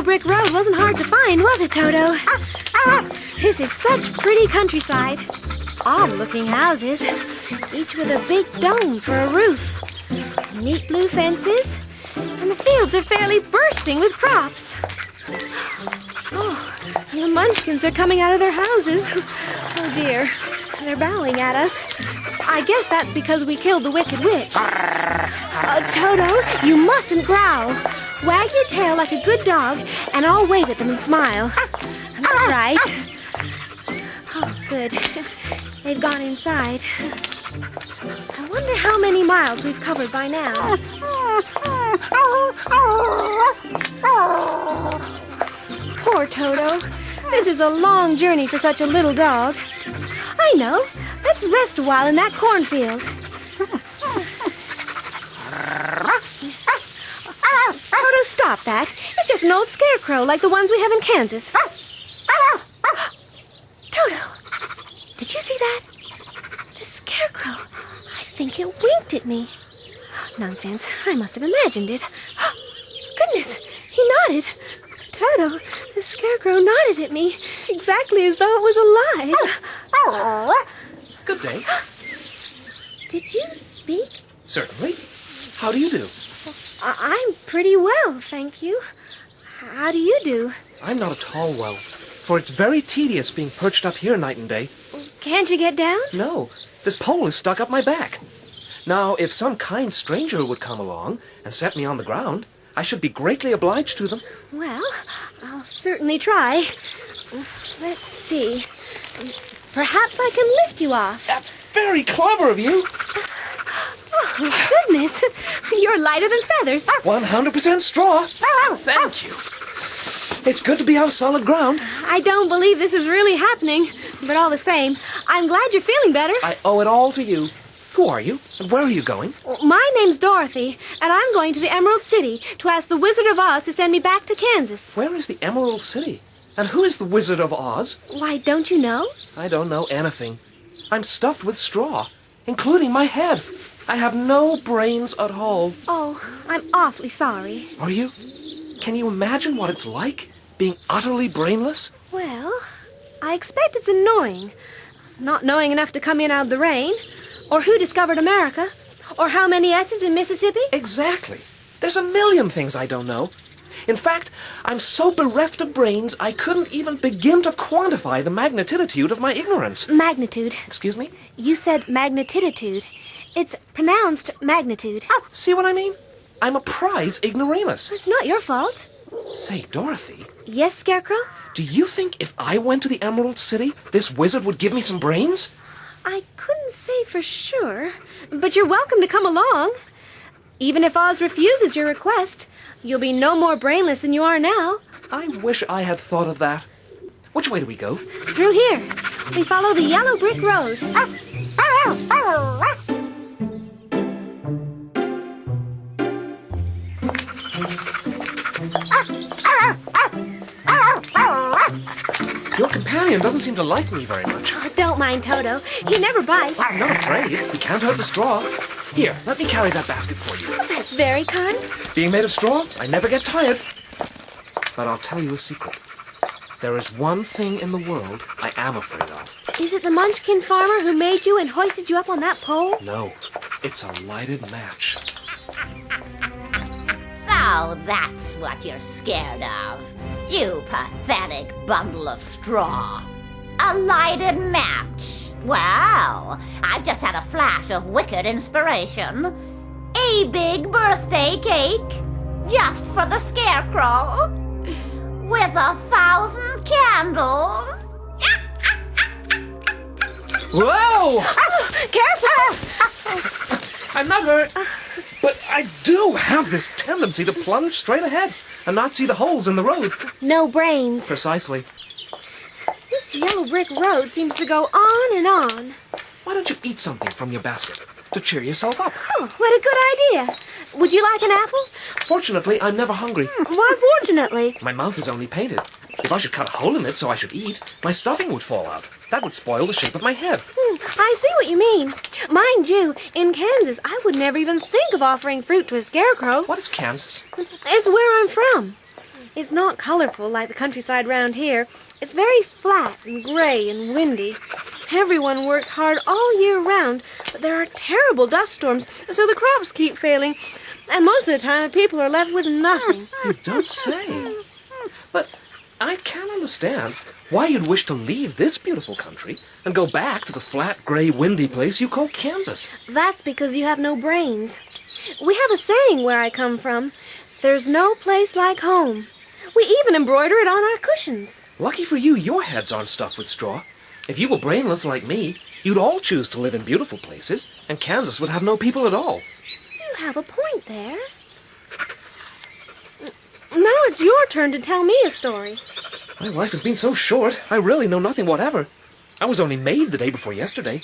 brick road wasn't hard to find, was it, Toto? This is such pretty countryside. Odd-looking houses, each with a big dome for a roof. Neat blue fences, and the fields are fairly bursting with crops. Oh, and the munchkins are coming out of their houses. Oh, dear. They're bowing at us. I guess that's because we killed the Wicked Witch. Toto, you mustn't growl. Wag your tail like a good dog, and I'll wave at them and smile. That's right. Oh, good. They've gone inside. I wonder how many miles we've covered by now. Poor Toto. This is a long journey for such a little dog. I know. Let's rest a while in that cornfield. Toto, stop that. It's just an old scarecrow like the ones we have in Kansas. Toto, did you see that? The scarecrow. I think it winked at me. Nonsense. I must have imagined it. Goodness, he nodded. Toto, the scarecrow nodded at me, exactly as though it was alive. Good day. Did you speak? Certainly. How do you do? I'm pretty well, thank you. How do you do? I'm not at all well, for it's very tedious being perched up here night and day. Can't you get down? No, this pole is stuck up my back. Now, if some kind stranger would come along and set me on the ground, I should be greatly obliged to them. Well, I'll certainly try. Let's see. Perhaps I can lift you off. That's very clever of you. Oh, goodness. You're lighter than feathers. 100% straw. Thank you. It's good to be on solid ground. I don't believe this is really happening, but all the same, I'm glad you're feeling better. I owe it all to you. Who are you, and where are you going? My name's Dorothy, and I'm going to the Emerald City to ask the Wizard of Oz to send me back to Kansas. Where is the Emerald City? And who is the Wizard of Oz? Why, don't you know? I don't know anything. I'm stuffed with straw, including my head. I have no brains at all. Oh, I'm awfully sorry. Are you? Can you imagine what it's like, being utterly brainless? Well, I expect it's annoying. Not knowing enough to come in out of the rain, or who discovered America, or how many S's in Mississippi. Exactly. There's a million things I don't know. In fact, I'm so bereft of brains, I couldn't even begin to quantify the magnitude of my ignorance. Magnitude. Excuse me? You said magnitude. It's pronounced magnitude. Oh, see what I mean? I'm a prize ignoramus. It's not your fault. Say, Dorothy. Yes, Scarecrow? Do you think if I went to the Emerald City, this wizard would give me some brains? I couldn't say for sure, but you're welcome to come along. Even if Oz refuses your request, you'll be no more brainless than you are now. I wish I had thought of that. Which way do we go? Through here. We follow the yellow brick road. Your companion doesn't seem to like me very much. Oh, don't mind Toto. He never bites. I'm not afraid. He can't hurt the straw. Here, let me carry that basket for you. Oh, that's very kind. Being made of straw, I never get tired. But I'll tell you a secret. There is one thing in the world I am afraid of. Is it the Munchkin farmer who made you and hoisted you up on that pole? No, it's a lighted match. So that's what you're scared of, you pathetic bundle of straw. A lighted match. Well, I've just had a flash of wicked inspiration. A big birthday cake, just for the Scarecrow, with 1,000 candles. Whoa! Oh, careful! I'm not hurt. But I do have this tendency to plunge straight ahead and not see the holes in the road. No brains. Precisely. This yellow brick road seems to go on and on. Why don't you eat something from your basket to cheer yourself up? Oh, what a good idea. Would you like an apple? Fortunately, I'm never hungry. Why fortunately? My mouth is only painted. If I should cut a hole in it so I should eat, my stuffing would fall out. That would spoil the shape of my head. I see what you mean. Mind you, in Kansas, I would never even think of offering fruit to a scarecrow. What is Kansas? It's where I'm from. It's not colorful like the countryside round here. It's very flat and gray and windy. Everyone works hard all year round, but there are terrible dust storms, so the crops keep failing. And most of the time, people are left with nothing. You don't say. But I can't understand why you'd wish to leave this beautiful country and go back to the flat, gray, windy place you call Kansas. That's because you have no brains. We have a saying where I come from. There's no place like home. We even embroider it on our cushions. Lucky for you, your heads aren't stuffed with straw. If you were brainless like me, you'd all choose to live in beautiful places, and Kansas would have no people at all. You have a point there. Now it's your turn to tell me a story. My life has been so short, I really know nothing whatever. I was only made the day before yesterday.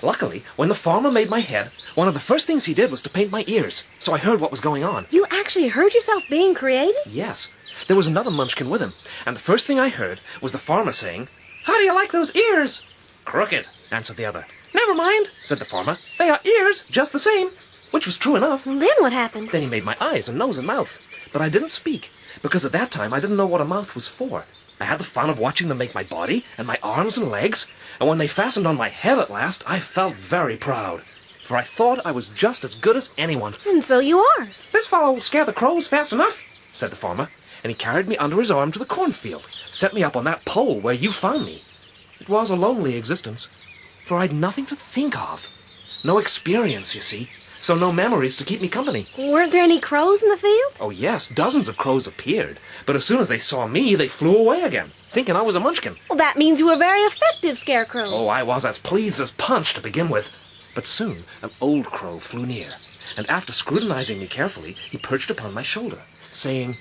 Luckily, when the farmer made my head, one of the first things he did was to paint my ears, so I heard what was going on. You actually heard yourself being created? Yes. There was another munchkin with him, and the first thing I heard was the farmer saying, "How do you like those ears?" "Crooked," answered the other. "Never mind," said the farmer. "They are ears, just the same," which was true enough. Then what happened? Then he made my eyes and nose and mouth. But I didn't speak, because at that time I didn't know what a mouth was for. I had the fun of watching them make my body and my arms and legs, and when they fastened on my head at last, I felt very proud, for I thought I was just as good as anyone. And so you are. "This fellow will scare the crows fast enough," said the farmer, and he carried me under his arm to the cornfield, set me up on that pole where you found me. It was a lonely existence, for I'd nothing to think of. No experience, you see, so no memories to keep me company. Weren't there any crows in the field? Oh, yes, dozens of crows appeared, but as soon as they saw me, they flew away again, thinking I was a munchkin. Well, that means you were very effective, Scarecrow. Oh, I was as pleased as Punch to begin with. But soon an old crow flew near, and after scrutinizing me carefully, he perched upon my shoulder, saying,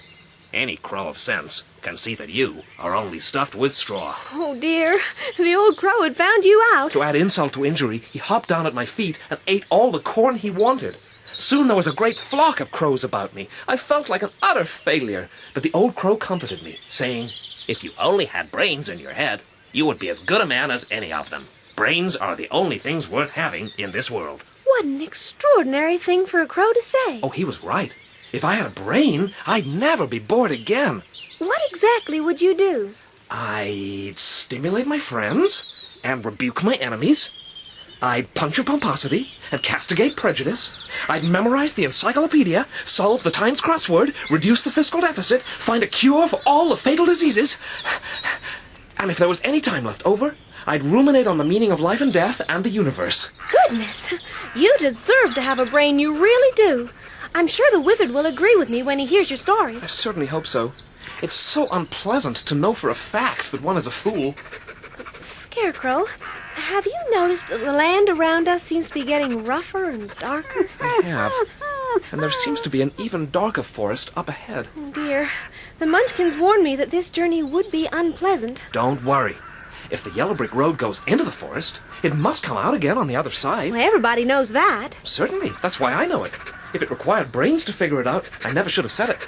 "Any crow of sense can see that you are only stuffed with straw." Oh, dear. The old crow had found you out. To add insult to injury, he hopped down at my feet and ate all the corn he wanted. Soon there was a great flock of crows about me. I felt like an utter failure, but the old crow comforted me, saying, "If you only had brains in your head, you would be as good a man as any of them. Brains are the only things worth having in this world." What an extraordinary thing for a crow to say. Oh, he was right. If I had a brain, I'd never be bored again. What exactly would you do? I'd stimulate my friends and rebuke my enemies. I'd puncture pomposity and castigate prejudice. I'd memorize the encyclopedia, solve the Times crossword, reduce the fiscal deficit, find a cure for all the fatal diseases. And if there was any time left over, I'd ruminate on the meaning of life and death and the universe. Goodness! You deserve to have a brain, you really do. I'm sure the wizard will agree with me when he hears your story. I certainly hope so. It's so unpleasant to know for a fact that one is a fool. Scarecrow, have you noticed that the land around us seems to be getting rougher and darker? I have. And there seems to be an even darker forest up ahead. Oh, dear. The Munchkins warned me that this journey would be unpleasant. Don't worry. If the yellow brick road goes into the forest, it must come out again on the other side. Well, everybody knows that. Certainly. That's why I know it. If it required brains to figure it out, I never should have said it.